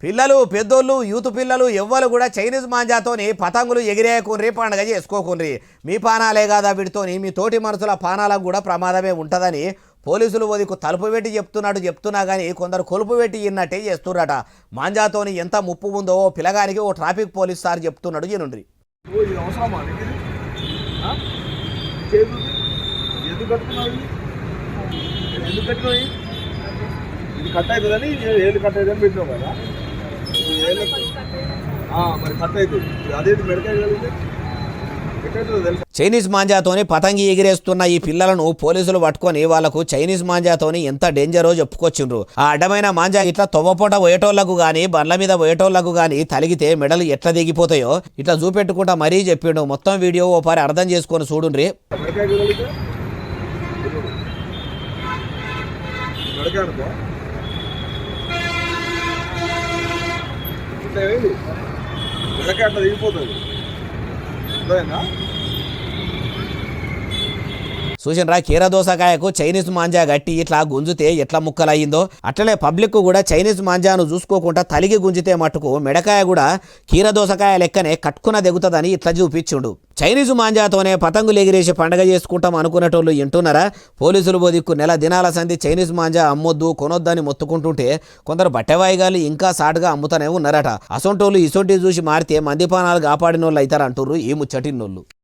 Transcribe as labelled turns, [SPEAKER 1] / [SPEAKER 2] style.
[SPEAKER 1] పిల్లలు పెద్దోళ్ళు యూత్ పిల్లలు ఎవ్వరు కూడా చైనీస్ మాంజాతోని పతంగులు ఎగిరేయకుని పండగ చేసుకోకుని మీ పానాలే కాదా వీటితోని మీ తోటి మనుషుల పానాలకు కూడా ప్రమాదమే ఉంటుందని పోలీసులు వదికు తలుపు పెట్టి చెప్తున్నా కానీ కొందరు కొలుపు పెట్టి ఇన్నట్టే చేస్తున్నారట. మాంజాతోని ఎంత ముప్పు ఉందో పిల్లగానికి ఓ ట్రాఫిక్ పోలీస్ సార్ చెప్తున్నాడు. ఈనుండ్రి
[SPEAKER 2] ఇది కట్ అవుతుందని ఏళ్ళు కట్ అవుతుందని పెట్టినావు కదా, మరి కట్ అవుతుంది. అదేంటి మెడకాయ
[SPEAKER 1] చైనీస్ మాంజాతోని పతంగి ఎగిరేస్తున్న ఈ పిల్లలను పోలీసులు పట్టుకొని వాళ్లకు చైనీస్ మాంజాతోని ఎంత డేంజరో చెప్పుకొచ్చిండ్రు. ఆ అడ్డమైన మాంజా ఇట్లా తొవ్వపూట పోయేటోళ్లకు గానీ బండ్ల మీద పోయేటోళ్లకు గానీ తలిగితే మెడలు ఎట్లా దిగిపోతాయో ఇట్లా చూపెట్టుకుంటా మరీ చెప్పిండు. మొత్తం వీడియో ఓ పారి అర్థం చేసుకొని చూడుండ్రి.
[SPEAKER 2] అట్లా దిగిపోతుంది.
[SPEAKER 1] చూసినరా కీరదోసకాయకు చైనీస్ మాంజా గట్టి ఇట్లా గుంజితే ఎట్లా ముక్కలయ్యిందో అట్లనే పబ్లిక్ కూడా చైనీస్ మాంజాను చూసుకోకుండా తలిగి గుంజితే మట్టుకు మెడకాయ కూడా కీరదోసకాయ లెక్కనే కట్టుకున్న దిగుతుందని ఇట్లా చూపించుండు. చైనీస్ మాంజాతోనే పతంగులు ఎగిరేసి పండగ చేసుకుంటాం అనుకునేటోళ్ళు వింటున్నారా? పోలీసులు బోదిక్కు నెల దినాల సంధి చైనీస్ మాంజా అమ్మొద్దు కొనొద్దని మొత్తుకుంటుంటే కొందరు బట్టెవాయిగాలు ఇంకా సాటుగా అమ్ముతూనే ఉన్నారట. అసొంటోళ్ళు ఇసొంటి చూసి మారితే మందిపానాలు కాపాడినోళ్ళు అవుతారు అంటుర్రు ఈ ముచ్చటినోళ్ళు.